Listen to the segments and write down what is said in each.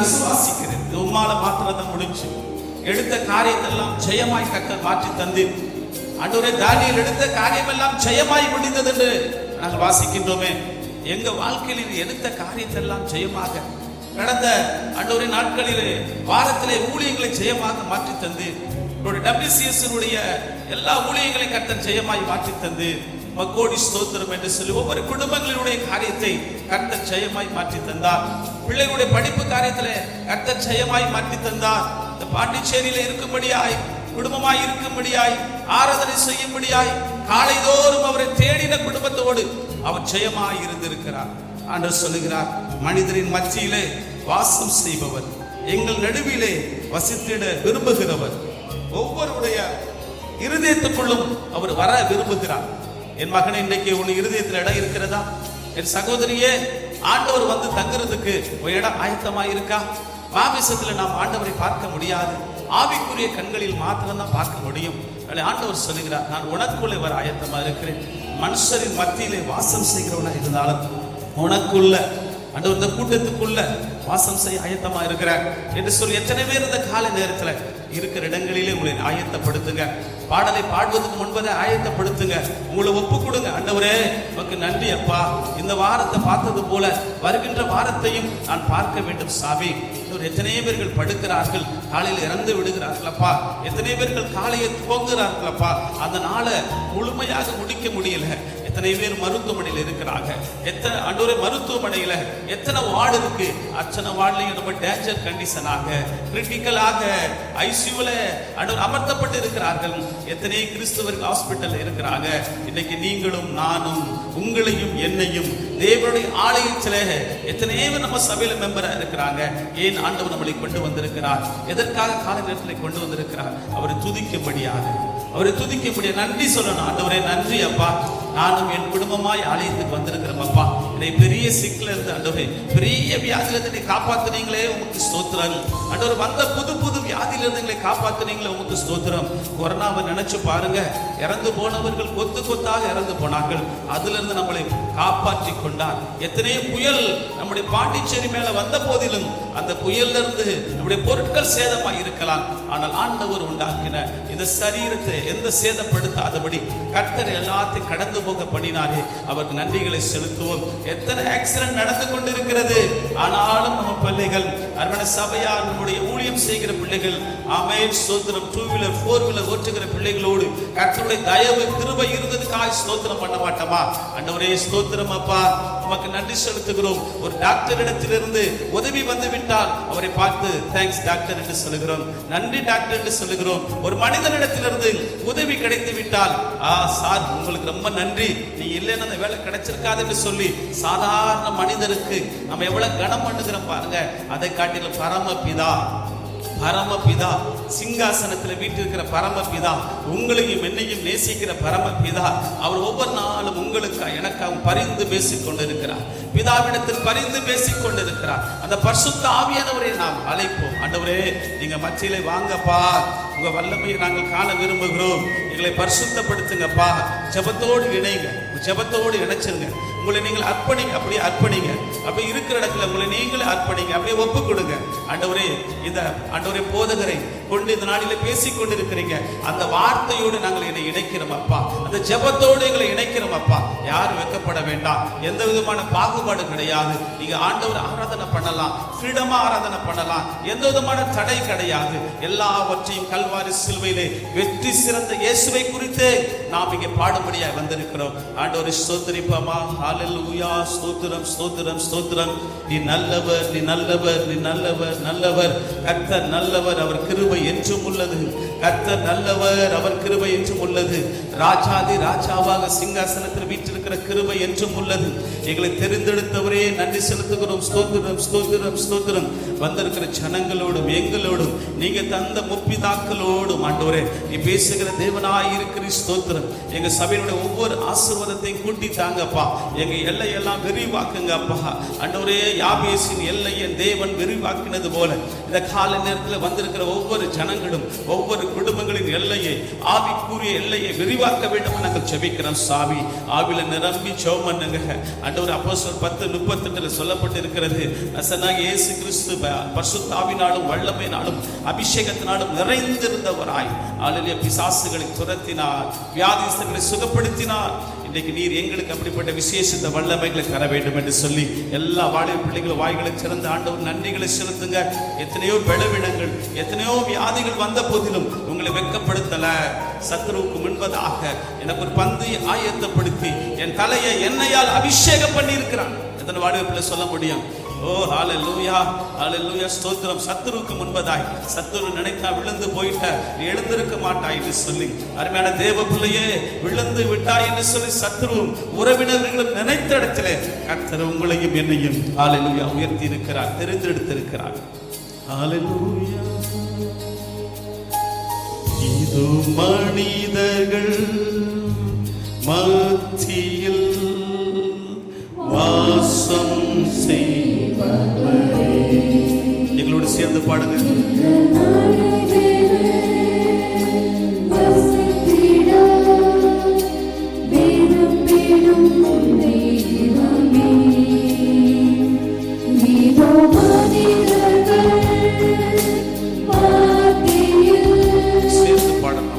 விசுவாசிக்கிறேன். உம்மால மாத்திரம் தான் முடிஞ்சு. எடுத்த காரியத்தெல்லாம் ஜெயமாய் கர்த்தர் மாற்றி தந்தீர். ஆண்டவரே, தானியேல் எடுத்த காரியம் எல்லாம் ஜெயமாய் முடிந்தது என்று நாங்கள் வாசிக்கின்றோமே. எங்க வாழ்க்கையில் எடுத்த காரியத்தெல்லாம் ஜெயமாக கடந்த ஆண்டவரே நாட்களிலே வாரத்திலே ஊழியங்களை ஜெயமாக மாற்றி தந்து WCS எல்லா ஊழியங்களை கர்த்தர் ஜெயமாய் மாற்றி தந்து கோடி ஸ்தோத்திரம் என்று சொல்லி ஒவ்வொரு குடும்பங்களுடைய காரியத்தை கர்த்தர் ஜெயமாய் மாற்றி தந்தார். பிள்ளைகளுடைய படிப்பு காரியத்திலே கர்த்தர் ஜெயமாய் மாற்றி தந்தார். இந்த பாண்டிச்சேரியில இருக்கும்படியாய், குடும்பமாய் இருக்கும்படியாய், ஆராதனை செய்யும்படியாய், காலைதோறும் அவரை தேடின குடும்பத்தோடு அவர் ஜெயமாய் இருந்திருக்கிறார். ஆண்டவர் சொல்லுகிறார், மனிதரின் மத்தியிலே வாசம் செய்பவர், எங்கள் நடுவிலே வசித்திட விரும்புகிறவர், ஒவ்வொருடைய இருதயத்துக்குள்ளும் அவர் வர விரும்புகிறார். என் மகனை, இன்றைக்கு உன் இருதயத்தில் இடம் இருக்கிறதா? என் சகோதரியே, ஆண்டவர் வந்து தங்குறதுக்கு ஒரு இடம் ஆயத்தமாக இருக்கா? மாமிசத்தில் நாம் ஆண்டவரை பார்க்க முடியாது, ஆவிக்குரிய கண்களில் மாத்திரம்தான் பார்க்க முடியும். ஆண்டவர் சொல்லுகிறார், நான் உனக்குள்ளே வர ஆயத்தமா இருக்கிறேன். மனுஷரின் மத்தியிலே வாசம் செய்கிறவனா இருந்தாலும் உனக்குள்ள ஆண்டவர் இந்த கூட்டத்துக்குள்ள வாசம் செய்ய ஆயத்தமா இருக்கிறார் என்று சொல்லி எத்தனை பேர் இந்த கால நேரத்தில் இருக்கிற இடங்களிலே உங்களை ஆயத்தப்படுத்துங்க. பாடலை பாடுவதற்கு முன்பதை ஆயத்தப்படுத்துங்க. உங்களை ஒப்பு கொடுங்க. ஆண்டவரே, உமக்கு நன்றி அப்பா, இந்த வாரத்தை பார்த்தது போல வருகின்ற வாரத்தையும் நான் பார்க்க வேண்டும் சாமி. எத்தனை பேர்கள் படுக்கிறார்கள், காலையில் இறந்து விடுகிறார்கள் அப்பா. எத்தனை பேர்கள் காலையை துவங்குகிறார்கள் அப்பா. அந்த நாளை முழுமையாக முடிக்க முடியல. எத்தனை பேர் மருத்துவமனையில் இருக்கிறாங்க. எத்தனை ஆண்டவரே, மருத்துவமனையில எத்தனை வார்டு இருக்கு. அத்தனை வார்டுலையும் ரொம்ப டேஞ்சர் கண்டிஷனாக, கிரிட்டிக்கலாக ஐசியூல அமர்த்தப்பட்டு இருக்கிறார்கள். எத்தனை கிறிஸ்தவர்கள் ஹாஸ்பிட்டல் இருக்கிறாங்க. இன்னைக்கு நீங்களும் நானும், உங்களையும் என்னையும் தேவனுடைய ஆலயத்தில் எத்தனை பேர் நம்ம சபையில மெம்பரா இருக்கிறாங்க. ஏன் ஆண்டவர் நம்மளை கொண்டு வந்திருக்கிறார்? எதற்காக கால நேரத்தில் கொண்டு வந்திருக்கிறார்? அவரை துதிக்கும்படியாக, அவரை துதிக்கும்படியாக நன்றி சொல்லணும். ஆண்டவரே நன்றி அப்பா, நானும் என் குடும்பமாய் ஆலயத்துக்கு வந்திருக்கிறோம் அப்பா. என்னை பெரிய சிக்கல இருந்து ஆண்டவரே, பெரிய வியாதியிலிருந்து என்னை காப்பாத்துனீங்களே, உமக்கு ஸ்தோத்திரம். ஆண்டவர் வந்த புது புது வியாதியிலிருந்து எங்களை காப்பாத்துனீங்களே, உமக்கு ஸ்தோத்திரம். கொரோனாவை நினைச்சு பாருங்க, இறந்து போனவர்கள் கொத்து கொத்தாக இறந்து போனார்கள். அதுல இருந்து நம்மளை காப்பாற்றி கொண்டார். எத்தனையோ புயல் நம்முடைய பாண்டிச்சேரி மேல வந்த போதிலும் அந்த புயல்ல இருந்து நம்முடைய பொருட்கள் சேதமாய் இருக்கலாம், ஆனால் ஆண்டவர் உண்டாக்கின இந்த சரீரத்தை எந்த சேதப்படுத்தாதபடி கர்த்தர் எல்லாத்தையும் கடந்து போக பண்ணினாரே, அவருக்கு நன்றிகளை செலுத்துவோம். எத்தனை ஆக்சிடென்ட் நடந்து கொண்டிருக்கிறது, ஆனாலும் நம்ம பிள்ளைகள் அர்ப்பண சபையார் நம்முடைய ஊழியம் செய்கிற பிள்ளைகள், ஆமென் ஸ்தோத்திரம், 2 வீலர் 4 வீலர் ஓட்டுகிற பிள்ளைகளோடு கர்த்தருடைய தயவு கிருபை இருந்ததுக்காக ஸ்தோத்திரம் பண்ண மாட்டோமா? ஆண்டவரே ஸ்தோத்திரம் அப்பா, உமக்கு நன்றி செலுத்துகிறோம். ஒரு டாக்டர் இடத்திலிருந்து உதவி வந்து விட்டால் அவரை பார்த்து தேங்க்ஸ் டாக்டர் என்று சொல்லுகிறோம், நன்றி டாக்டர் என்று சொல்லுகிறோம். ஒரு மனிதனிடத்திலிருந்து உதவி கிடைத்து விட்டால் சார் உங்களுக்கு ரொம்ப நன்றி, நீ இல்லைன்னு அந்த வேலை கிடைச்சிருக்காது என்று சொல்லி சாதாரண மனிதருக்கு நம்ம எவ்வளவு கனம் பண்ணுகிறோம் பாருங்க. அதை காட்டிலும் பரமபிதா, பரமபிதா சிங்காசனத்தில் வீட்டிருக்கிற பரமபிதா, உங்களையும் என்னையும் நேசிக்கிற பரமபிதா, அவர் ஒவ்வொரு நாளும் உங்களுக்கு எனக்காக பரிந்து பேசிக் கொண்டிருக்கிறார். பிதாவிடத்தில் பரிந்து பேசிக் கொண்டிருக்கிறார். அந்த பரிசுத்த ஆவியானவரை நாம் அழைப்போம். ஆண்டவரே, நீங்க மத்தியிலே வாங்கப்பா, உங்க வல்லமையை நாங்கள் காண விரும்புகிறோம், எங்களை பரிசுத்தப்படுத்துங்கப்பா. ஜெபத்தோடு இணைங்க, ஜெபத்தோடு இணைச்சிருங்க. உங்களை நீங்கள் அர்ப்பணிங்க, அப்படியே அர்ப்பணிங்க. அப்படி இருக்கிற இடத்துல உங்களை நீங்களே அர்ப்பணிங்க, அப்படியே ஒப்பு கொடுங்க. ஆண்டவரே, இந்த ஆண்டவரே போதகரை கொண்டு இந்த நாளிலே பேசிக் கொண்டிருக்கிறீங்க, அந்த வார்த்தையோடு நாங்கள் என்னை இணைக்கிறோம் அப்பா, அந்த ஜெபத்தோடு எங்களை இணைக்கிறோம் அப்பா. யாரும் வெட்கப்பட வேண்டாம், எந்த விதமான பாகுபாடு கிடையாது. நீங்க ஆண்டவர் ஆராதனை பண்ணலாம், ஃப்ரீடமா ஆராதனை பண்ணலாம், எந்த விதமான தடை கிடையாது. எல்லாவற்றையும் கல்வாரி சிலுவையிலே வெற்றி சிறந்த இயேசுவை குறித்து நாம் இங்கே பாடும்படியாக வந்திருக்கிறோம். ஆண்டவரை ஸ்தோத்திரிப்போமா? ஹல்லேலூயா, ஸ்தோத்திரம் ஸ்தோத்திரம் ஸ்தோத்திரம். நீ நல்லவர், நீ நல்லவர், நீ நல்லவர், நல்லவர். கர்த்தர் நல்லவர், அவர் கிருபை என்றும் உள்ளது. கர்த்தர் நல்லவர், அவர் கிருபை என்றும் உள்ளது. ராஜாதி ராஜாவாக சிங்காசனத்தில் வீற்றிருக்கிற கிருபை என்றும் உள்ளது. எங்களை தெரிந்தெடுத்தவரே நன்றி செலுத்துகிறோம். ஸ்தோத்திரம் ஸ்தோத்திரம் ஸ்தோத்திரம். வந்திருக்கிற ஜனங்களோடும் எங்களோடும் நீங்க தந்த முப்பிதாக்களோடும் ஆண்டவரே நீ பேசுகிற தேவனாய் இருக்கிற ஸ்தோத்திரம். எங்க சபையினுடைய ஒவ்வொரு ஆசீர்வாதத்தையும் கூட்டி தாங்கப்பா, எங்க எல்லையெல்லாம் விரிவாக்குங்க அப்பா. ஆண்டவரே, யாபேசின் எல்லையை தேவன் விரிவாக்கினது போல இந்த கால நேரத்தில் வந்திருக்கிற ஒவ்வொரு ஜனங்களும் ஒவ்வொரு ஆண்டவர் குடும்பங்களின் எல்லையை, ஆவிக்குரிய எல்லையை விரிவாக்க வேண்டும் நாங்கள் ஜெபிக்கிறோம். சாமி ஆவில நிரம்பி ஜெபம் பண்ணுங்க ஆண்டவர். அப்போஸ்தலர் 10:38 சொல்லப்பட்டு இருக்கிறது, நசனாகிய இயேசு கிறிஸ்து பரிசுத்த ஆவினாலும் வல்லமையினாலும் அபிஷேகத்தினாலும் நிறைந்திருந்தவராய் ஆளுடைய பிசாசுகளை துரத்தினார், வியாதிஸ்தர்களை சுகப்படுத்தினார். இன்றைக்கு நீர் எங்களுக்கு அப்படிப்பட்ட விசேஷத்த வல்லமைகளை தர வேண்டும் என்று சொல்லி எல்லா வாலிப பிள்ளைகளும் வாய்களை சிறந்த ஆண்டவர் நன்றிகளை செலுத்துங்க. எத்தனையோ பலவீனங்கள், எத்தனையோ வியாதிகள் வந்த போதிலும் உங்களை வெட்கப்படுத்தல. சத்துருவுக்கு முன்பதாக எனக்கு ஒரு பந்தை ஆயத்தப்படுத்தி என் தலையை எண்ணெயால் அபிஷேகம் பண்ணி இருக்கிறான். எத்தனை வாலிப பிள்ளை சொல்ல முடியும்? ஓ ஹalleluya, ஹalleluya, ஸ்தோத்திரம். சத்துருவுக்கு முன்பதாய், சத்துரு நினைத்தா விழுந்து போயிட்ட, எழுந்திருக்க மாட்டாய் என்று சொல்லி, அருமையான தேவ பிள்ளையே விழுந்து விட்டாய் என்று சொல்லி சத்துருவும் உறவினர்களும் நினைத்த இடத்திலே கர்த்தர் உங்களையும் என்னையும் ஹalleluya உயர்த்தி இருக்கிறார், தெரிந்தெடுத்திருக்கிறார். ஹalleluya. இது மனிதர்கள் மத்தியில் வாசம் செய்பவரே. எங்களோடு சேர்ந்து பாடுங்க. சேர்ந்து பாடலாம்.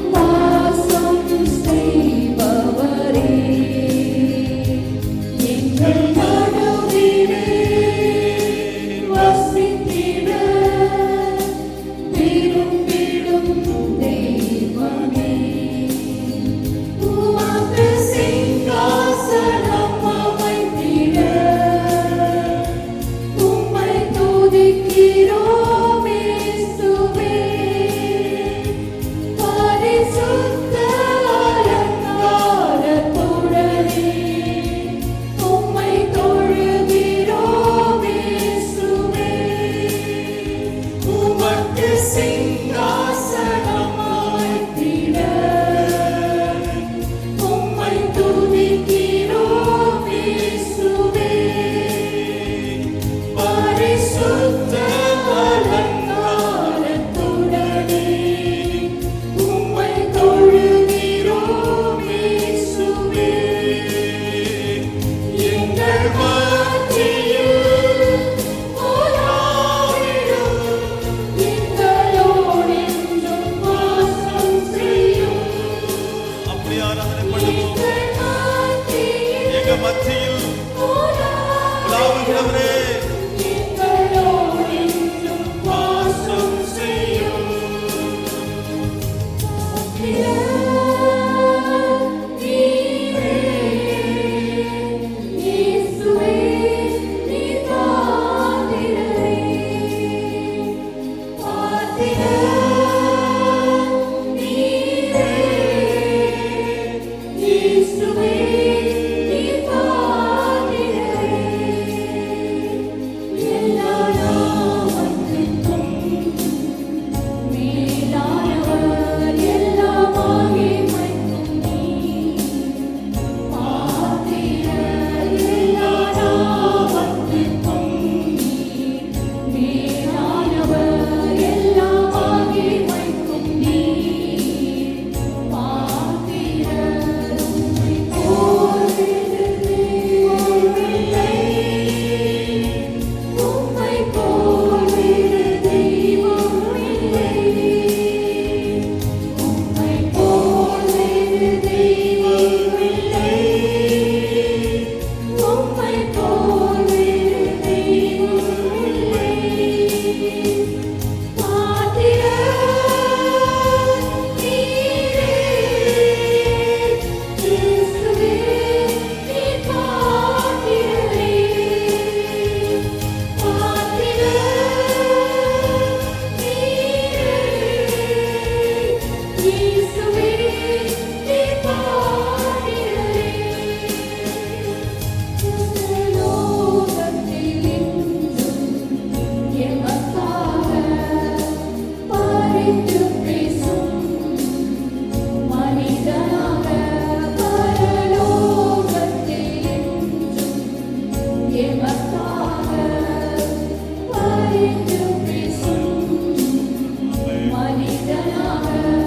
மனிதனாக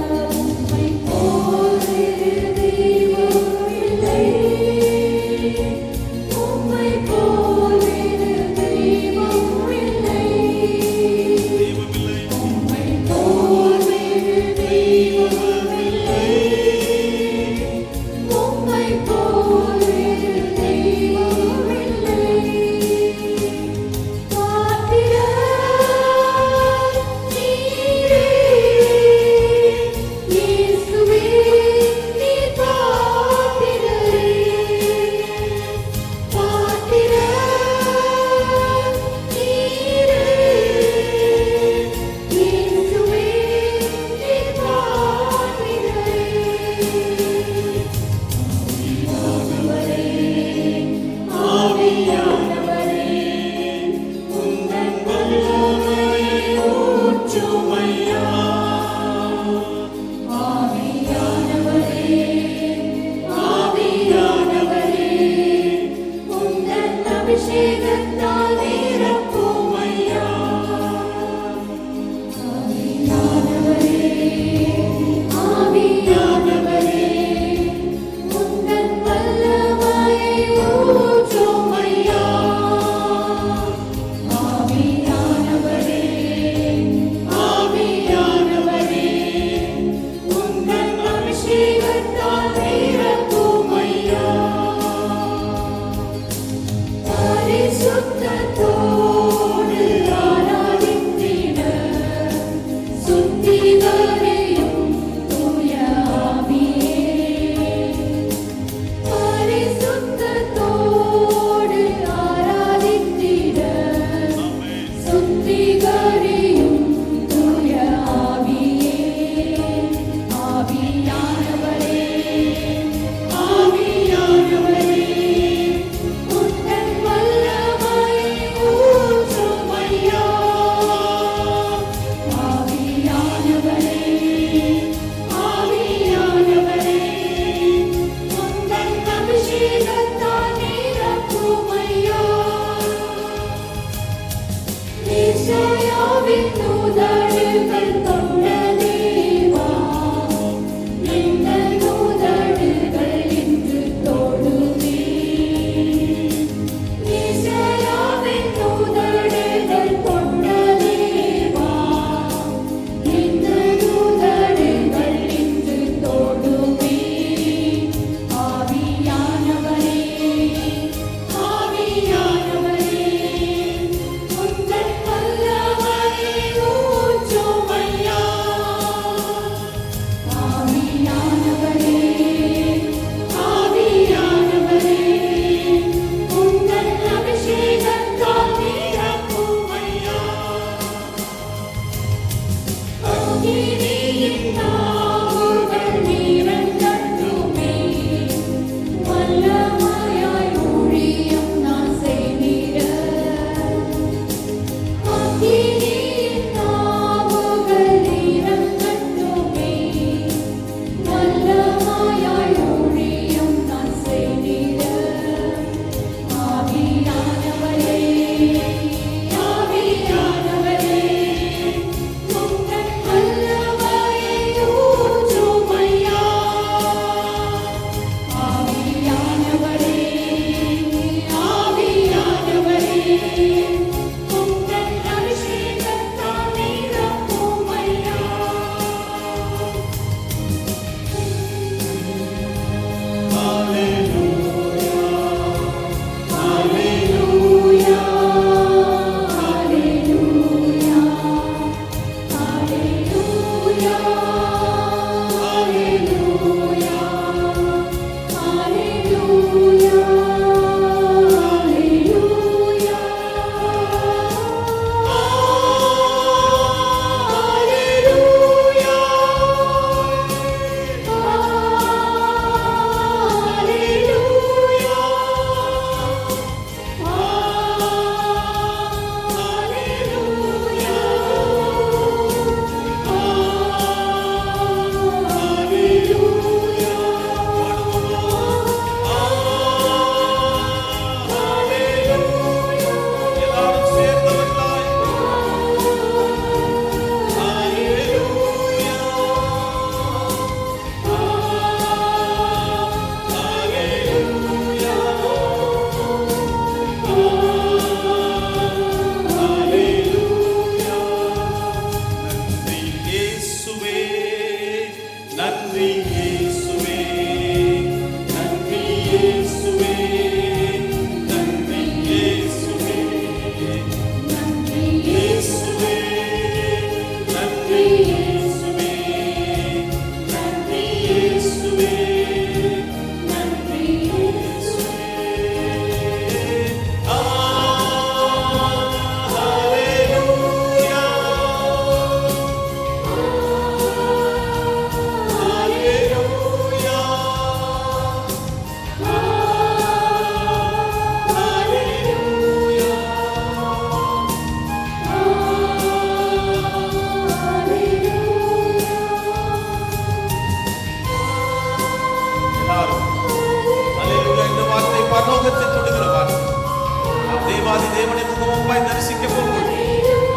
தேவனை முகமுமாய் தரிசிக்க போகிறோம்.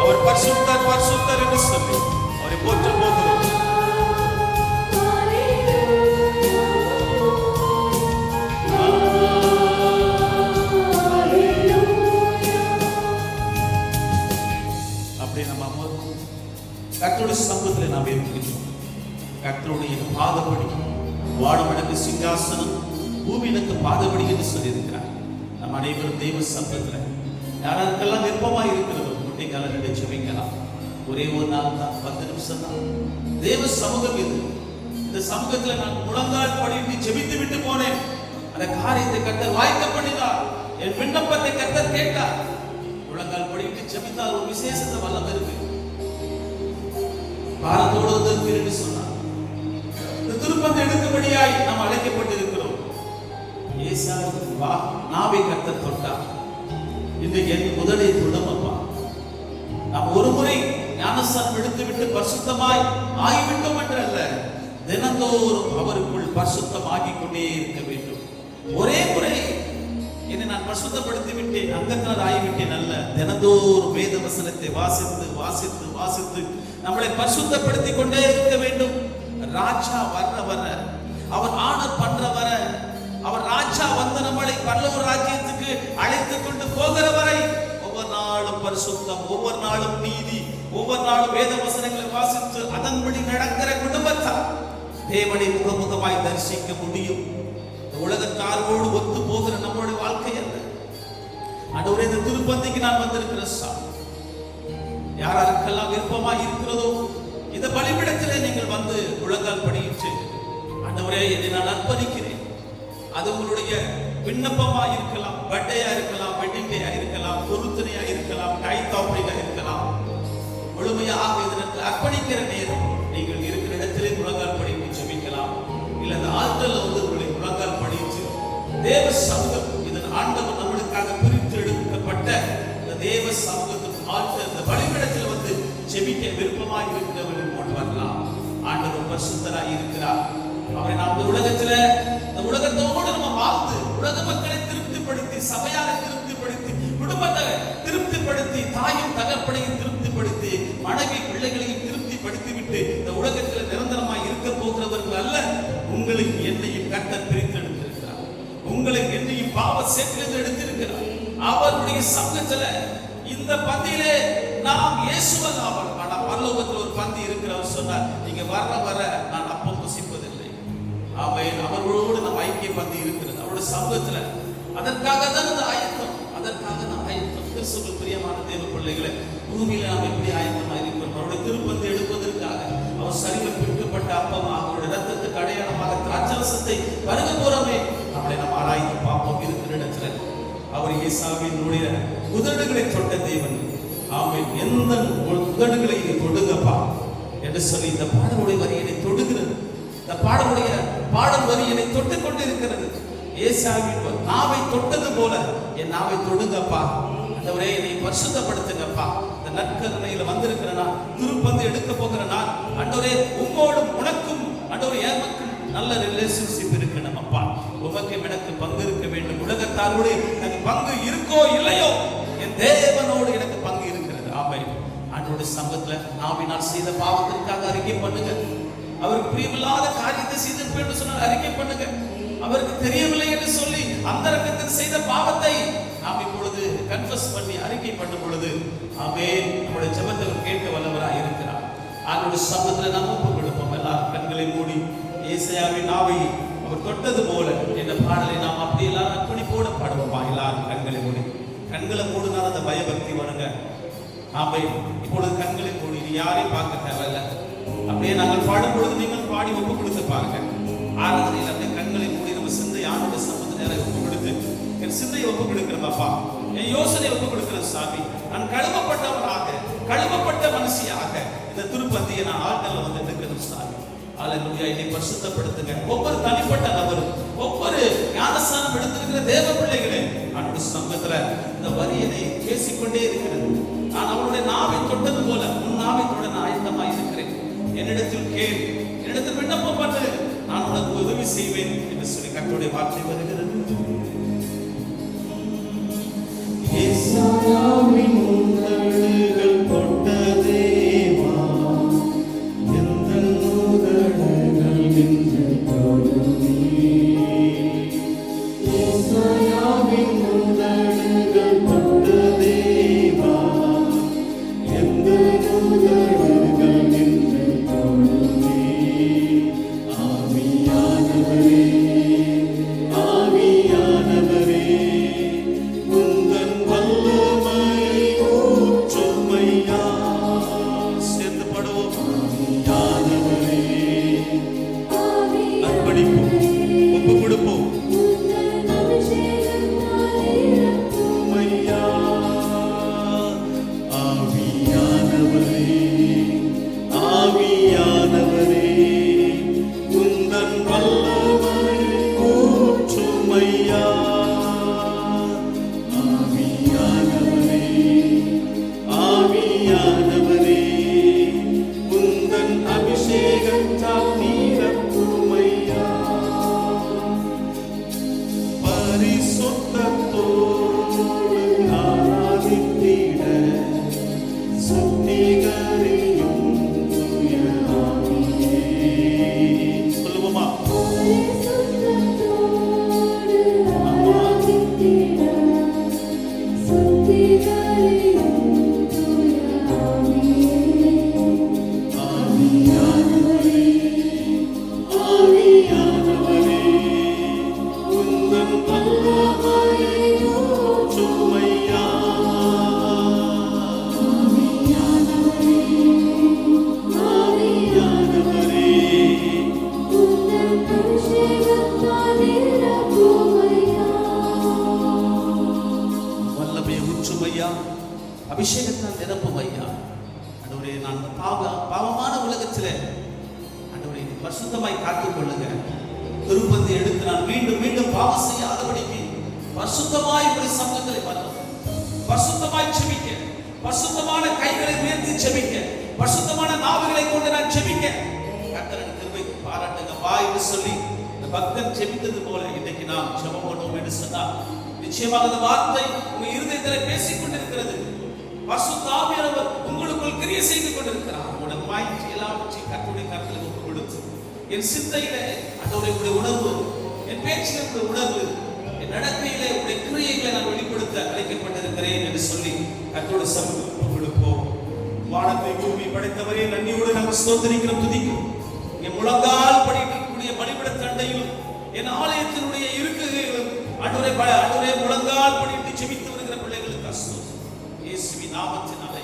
அவர் பரிசுத்தர் பரிசுத்தர் என்று சொல்லி அவரை போற்ற போகிறோம். அப்படி நம்ம கர்த்தருடைய சமூகத்தில் நாம் இருக்கிறோம். கர்த்தருடைய பாதப்படி வானம் எனக்கு சிங்காசனம், பூமி எனக்கு பாதப்படி என்று சொல்லியிருக்கிறார். நம் அனைவரும் தேவ சமூகத்தில் யாருக்கெல்லாம் விருப்பமாக இருக்கிறதோ முட்டை காலங்களை ஜெபிக்கலாம். ஒரே ஒரு நாள் தான், 10 நிமிஷம் தான். தேவ சமூகம் இது. இந்த சமூகத்தில் நான் முழங்கால் படிட்டு ஜெபித்து விட்டு போனேன். அந்த காரியத்தை கர்த்தர் வாய்க்க பண்ணினார். என் விண்ணப்பத்தை கர்த்தர் கேட்டார். முழங்கால் படிட்டு ஜெபித்தால் ஒரு விசேஷத்தை வல்லம் இருக்கு. பாரத்தோடு வந்து என்று சொன்னார். இந்த திருப்பத்தை எடுக்கும்படியாய் நாம் அழைக்கப்பட்டிருக்கிறோம். ஏசாயா வா நாவை கர்த்தர் தொட்டார். இன்றைக்கு என் முதலை தொடுமப்பா. நாம் ஒரு முறை ஞானஸ்நானம் எடுத்துவிட்டு பரிசுத்தமாய் ஆகிவிட்டோம் என்று அல்ல, தினந்தோறும் அவருக்குள் பரிசுத்தமாகிக் கொண்டே இருக்க வேண்டும். ஒரே முறை என்னை நான் பரிசுத்தப்படுத்தி விட்டேன், அங்கத்தினர் ஆகிவிட்டேன் அல்ல. தினந்தோறும் வேத வசனத்தை வாசித்து வாசித்து வாசித்து நம்மளை பரிசுத்தப்படுத்தி கொண்டே இருக்க வேண்டும். ராஜா வர்ற வர, அவர் ஆனர் பண்ற வர, அவர் ராஜா வந்து நம்மளை பரலோக ராஜ்யத்துக்கு அழைத்து கொண்டு போகிற வரை ஒவ்வொரு நாளும் பரிசுத்தம், ஒவ்வொரு நாளும் நீதி, ஒவ்வொரு நாளும் வேத வசனங்களை வாசித்து அதன்படி நடக்கிற குடும்பத்தார் தேவனை முகமுகமாய் தரிசிக்க முடியும். உலகத்தாரோடு ஒத்து போகிற நம்மளுடைய வாழ்க்கை அல்ல. ஆண்டவரே, இந்த திருப்பந்திக்கு நான் வந்திருக்கிற சாமி, யாராருக்கெல்லாம் விருப்பமாய் இருக்கிறதோ இந்த பலிபீடத்திலே நீங்கள் வந்து முழங்கால் படியிட்டு, ஆண்டவரே என்னை நான் அர்ப்பணிக்கிறேன். அது உங்களுடைய விண்ணப்பமா இருக்கலாம், பர்த்டேயா இருக்கலாம், வெட்டிங் டேயா இருக்கலாம், பொருத்தனையா இருக்கலாம், டைத் ஆஃபரிங்கா இருக்கலாம். முழுமையாக இதற்கு அர்ப்பணிக்கிற நேரம் நீங்கள் இருக்கிற இடத்திலே முழங்கால் படித்து ஜெபிக்கலாம். இல்ல அந்த ஆல்டர்ல வந்து உங்களுடைய முழங்கால் படித்து தேவ சமூகம், இதன் ஆண்டவர் நம்மளுக்காக பிரித்து எடுக்கப்பட்ட இந்த தேவ சமூகத்தின் ஆல்டர், இந்த பலிபீடத்தில் வந்து ஜெபிக்க விருப்பமாய் இருக்கிறவர்கள் கொண்டு வரலாம். ஆண்டவர் பரிசுத்தராய் இருக்கிறார். அவரை நாம் இந்த உலகத்துல, இந்த உலகத்தோடு நம்ம வாழ்ந்து உலக மக்களை திருப்திப்படுத்தி, சபையாரை திருப்திப்படுத்தி, குடும்பத்தை திருப்திப்படுத்தி, தாயும் தகப்பனையும் திருப்திப்படுத்தி, மனைவி பிள்ளைகளையும் திருப்திப்படுத்தி விட்டு இந்த உலகத்தில் நிரந்தரமாய் இருக்க போகிறவர்கள் அல்ல. உங்களுக்கு என்னையும் கர்த்தர் பிரித்து எடுத்திருக்கிறார். உங்களுக்கு என்னையும் பாவ சேற்றிலிருந்து எடுத்திருக்கிறார். அவருடைய சமூகத்துல இந்த பந்தியிலே நாம் இயேசுவல்லாமல், ஆனா பரலோகத்தில் ஒரு பந்தி இருக்கிறவர் சொன்னார், நீங்க வர வர நான் அப்பம் புசிப்பதில்லை. அவர்களோடு நம்ம ஐக்கிய பந்தி இருக்கிறது அவருடைய சமூகத்துல. அதற்காக தான் அந்த ஆயத்தம், அதற்காக தான் ஆயத்தம். கிறிஸ்துவுக்குள் பிரியமான தேவ பிள்ளைகளை, பூமியில நாம் எப்படி ஆயத்தமாக இருக்கிறோம்? அவருடைய திருப்பந்தி எடுப்பதற்காக அவர் சரீரம் பிரிக்கப்பட்ட அப்பமாக, அவருடைய ரத்தத்துக்கு அடையாளமாக திராட்சரசத்தை பருக போறோமே, நம்மளை நம்ம ஆராய்ந்து பார்ப்போம். இருக்கிற இடத்துல அவர் ஏசாவினுடைய உதடுகளை தொட்ட தேவன். ஆமென். எந்த உதடுகளை தொடுங்கப்பா என்று சொல்லி இந்த பாடலுடைய வரியினை தொடுகிறது. இந்த பாடலுடைய பாடல் வரியினை தொட்டு கொண்டிருக்கிறது. ஏசாவின் நாவை தொட்டது போல என் நாவை தொடுங்கப்பா. ஆண்டவரே, என்னை பரிசுத்தப்படுத்துங்கப்பா. இந்த நற்கருணையில வந்திருக்கிறனா, திருப்பந்து எடுக்க போகிறனா, ஆண்டவரே உம்மோடும் உனக்கும் ஆண்டவரே எனக்கும் நல்ல ரிலேஷன்ஷிப் இருக்கணும் அப்பா. உமக்கு எனக்கு பங்கு இருக்க வேண்டும். உலகத்தாரோடு எனக்கு பங்கு இருக்கோ இல்லையோ, என் தேவனோடு எனக்கு பங்கு இருக்கிறது. ஆமென். ஆண்டவருடைய சமூகத்துல நாவினால் செய்த பாவத்திற்காக அறிக்கை பண்ணுங்க. அவருக்கு பிரியமில்லாத காரியத்தை செய்திருப்பேன் என்று சொன்னால் அறிக்கை பண்ணுங்க. அவருக்கு தெரியவில்லை என்று சொல்லி அந்தரங்கத்தில் செய்த பாவத்தை நாம் இப்பொழுது கன்ஃபஸ் பண்ணி அறிக்கை பண்ணும் பொழுது, ஆமென், நம்முடைய ஜெபத்தை கேட்க வல்லவராய் இருக்கிறார். அவருடைய சமூகத்துல நாம் ஒப்பு கொடுப்போம். எல்லாரும் கண்களை மூடி ஏசாயாவின் நாவை அவர் தொட்டது போல என்ற பாடலை நாம் அப்படி எல்லாரும் அர்ப்பணிப்போடு பாடுவோமா? எல்லாரும் கண்களை மூடி, கண்களை மூடினால் அந்த பயபக்தி வருங்க. ஆமென். இப்பொழுது கண்களை மூடி, யாரையும் பார்க்க தேவையில்ல. அப்படியே நாங்கள் பாடும் பொழுது நீங்கள் பாடி ஒப்பு கொடுத்து பாருங்க. ஆராதனையில் அப்படியே கண்களை மூடி நம்ம சிந்தை ஆண்டோட சம்பந்த நேரம் ஒப்பு கொடுத்து, என் சிந்தையை ஒப்பு கொடுக்கிறேன் பாப்பா, என் யோசனை ஒப்பு கொடுக்கிறேன் சாமி. நான் கழுவப்பட்டவனாக, கழுவப்பட்ட மனுஷியாக இந்த திருப்பந்தியை நான் ஆட்கள் வந்து எடுக்கணும் சாமி. அல்லேலூயா. என்னை பரிசுத்தப்படுத்துங்க. ஒவ்வொரு தனிப்பட்ட நபரும், ஒவ்வொரு ஞானஸ்தானம் எடுத்திருக்கிற தேவ பிள்ளைகளே, ஆண்டோட சம்பத்துல இந்த வரியினை பேசிக்கொண்டே இருக்கிறது. நான் அவருடைய நாவை தொட்டது போல உன் நாவை தொட நான் ஆயத்தமாக இருக்கிறேன். என்னிடத்தில் கேள், என்னிடத்தில் விண்ணப்பம் பண்ணு, நான் உனக்கு உதவி செய்வேன் என்று சொல்லி கர்த்தருடைய வார்த்தை வருகிறது. ஏசாயாவின் உதடுகள் தொட்ட தேவா, எந்தன் உதடுகள் நின்று தொடுமே. ஏசாயாவின் உதடுகள் தொட்ட தேவா, எந்தன் உதடுகள் நின்று தொடுமே. ஆவியானவரே, ஆவியானவரே, நான் பாவமான உலகத்திலே ஆண்டவரே பரிசுத்தமாய் காத்துக் கொள்ளுங்க. திருப்பந்தி எடுத்து நான் மீண்டும் மீண்டும் பாவம் செய்யாதபடிக்கு பரிசுத்தமாய் உடைய சமூகங்களை வரணும். பரிசுத்தமாய் ஜெபிக்க, பரிசுத்தமான கைகளை உயர்த்தி ஜெபிக்க, பரிசுத்தமான நாவுகளை கொண்டு நான் ஜெபிக்க கர்த்தரின் கிருபை பாராட்டுங்க வா என்று சொல்லி இந்த பக்தன் ஜெபித்தது போல இன்னைக்கு நாம் ஜெபம் பண்ணுவோம் என்று சொன்னால் நிச்சயமாக அந்த வார்த்தை உங்க இருதயத்தில் பேசிக் கொண்டிருக்கிறது. பரிசுத்த ஆவியானவர் உங்களுக்குள் கிரியை செய்து கொண்டிருக்கிறார். உங்களுடைய மாய்ச்சி எல்லாவற்றையும் கர்த்தருடைய கரத்தில் ஒப்புக் கொடுத்து என் சிந்தையிலே அதோடைய உணர்வு, என் பேச்சில் உணர்வு, என் நடக்கையிலே உடைய கிரியைகளை நான் வெளிப்படுத்த அழைக்கப்பட்டிருக்கிறேன் என்று சொல்லி கர்த்தருடைய சமூகத்தில் கொடுப்போம். வானத்தை பூமி படைத்தவரே நன்றியோடு நாங்கள் ஸ்தோத்திரிக்கிறோம், துதிக்கிறோம். என் முழங்கால் படிக்கக்கூடிய பலிபீட தண்டையிலும் என் ஆலயத்தினுடைய இருக்கையிலும் ஆண்டவரே முழங்கால் படிட்டு ஜெபித்து வருகிற பிள்ளைகளுக்கு ஸ்தோத்திரம். இயேசுவின் நாமத்தினாலே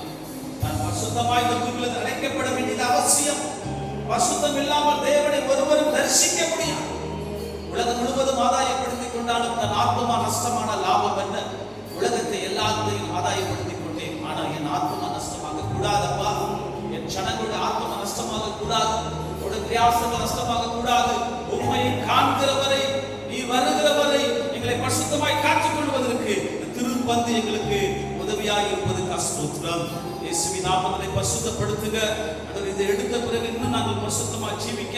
நான் பரிசுத்தமாய் இந்த பூமியில் அழைக்கப்பட வேண்டியது அவசியம். பரிசுத்தம் இல்லாமல் தேவனை ஒருவரும் தரிசிக்க முடியாது. உலகம் முழுவதும் ஆதாயப்படுத்திக் கொண்டாலும் தன் ஆத்மா நஷ்டமான லாபம் என்ன? உலகத்தை எல்லாத்தையும் ஆதாயப்படுத்திக் கொண்டேன், ஆனால் என் ஆத்மா நஷ்டமாக கூடாதப்பா. என் ஜனங்களுடைய ஆத்மா நஷ்டமாக கூடாது, உடைய பிரயாசங்கள் நஷ்டமாக கூடாது. உண்மையை காண்கிறவரை, நீ வருகிறவரை எங்களை பரிசுத்தமாய் காத்துக் கொள்வதற்கு திருப்பந்து எங்களுக்கு உதவியாக இருப்பதற்கு ஸ்தோத்திரம். இயேசுவின் நாமத்தை பரிசுத்தப்படுத்துக. இதை எடுத்த பிறகு இன்னும் நாங்கள் பரிசுத்தமாய் ஜீவிக்க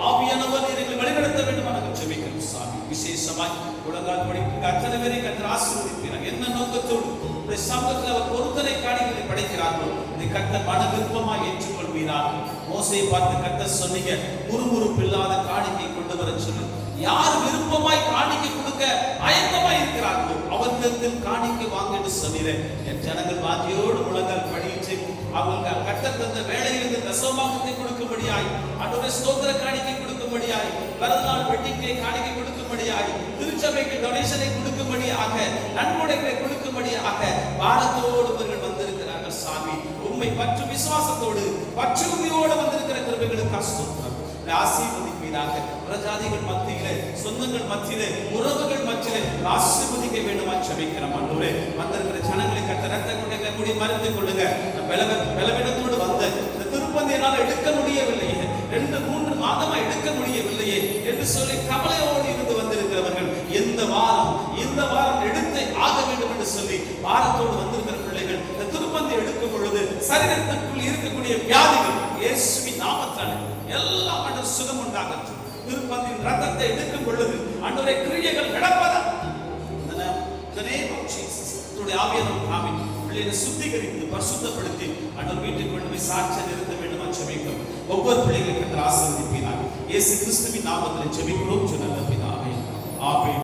ஆவியானவர் எங்களை வழிநடத்த வேண்டும். நாங்கள் ஜெபிக்கிறோம் சாமி. விசேஷமாய் உலகால் படிக்க அத்தனை பேரை கர்த்தர் ஆசீர்வதிக்கிறார். என்ன நோக்கத்தோடு சமூகத்தில் அவர் பொருத்தனை காணிகளை படைக்கிறார்கள், இதை கர்த்தர் மன விருப்பமாய் ஏற்றுக்கொள்வீரார். மோசையை பார்த்து கர்த்தர் சொன்னீங்க, முறுமுறுப்பு இல்லாத காணிக்கை கொண்டு வர சொல்லு. யார் விருப்பமாய் காணிக்கை கொடுக்க ஆயத்தமாய் இருக்கிறார்களோ அவர்களிடத்தில் காணிக்கை வாங்க என்று சொன்னீரேன். என் ஜனங்கள் வாஞ்சியோடு முழங்கால் படியிட்டு அவங்க கர்த்தர் தந்த வேலையிலிருந்து தசமபாகத்தை கொடுக்கும்படியாய், ஆண்டவரே ஸ்தோத்திர காணிக்கை கொடுக்கும்படியாய், பிறந்தநாள் வெட்டிக்கை காணிக்கை கொடுக்கும்படியாய், திருச்சபைக்கு டொனேஷனை கொடுக்கும்படியாக, நன்கொடைகளை கொடுக்கும்படியாக பாரத்தோடு இவர்கள் வந்திருக்கிறார்கள் சாமி. உண்மை பற்று விசுவாசத்தோடு பற்றுமையோடு வந்திருக்கிற கிருபைகளுக்கு ஸ்தோத்திரம். ஆசீர்வதிப்பீராக. பிரஜாதிகள் மத்தியிலே, சொந்தங்கள் மத்தியிலே, உறவுகள் மத்தியிலே ஆசீர்வதிக்க வேண்டுமா ஜெபிக்கிறோம். ஆண்டவரே வந்திருக்கிற ஜனங்களை கர்த்தர் ரத்த கொண்ட கூடி மறைத்துக் கொள்ளுங்க. பலவீனத்தோடு வந்த இந்த திருப்பந்தி என்னால் எடுக்க முடியவில்லையே, 2-3 மாதமா எடுக்க முடியவில்லையே என்று சொல்லி கவலையோடு இருந்து வந்திருக்கிறவர்கள் இந்த வாரம் எடுத்து ஆக வேண்டும் என்று சொல்லி பாரத்தோடு வந்திருக்கிற பிள்ளைகள் இந்த திருப்பந்தி எடுக்கும் பொழுது சரீரத்திற்குள் இருக்கக்கூடிய வியாதிகள் இயேசுவின் நாமத்தால் எல்லாம் சுகம் உண்டாகட்டும். திருப்பந்தின் ரத்தத்தை எடுக்கும் பொழுது ஆண்டவரே கிரியைகள் நடப்பதா பிள்ளைகளை சுத்திகரித்து பரிசுத்தப்படுத்தி ஆண்டவர் வீட்டுக்கு கொண்டு போய் சாட்சியை நிறுத்த வேண்டும் ஜெபிக்கிறோம். ஒவ்வொரு பிள்ளைகளுக்கு ஆசீர்வதிப்பீராக. இயேசு கிறிஸ்துவின் நாமத்தில் ஜெபிக்கிறோம். நல்ல பிதாவே, ஆமென்.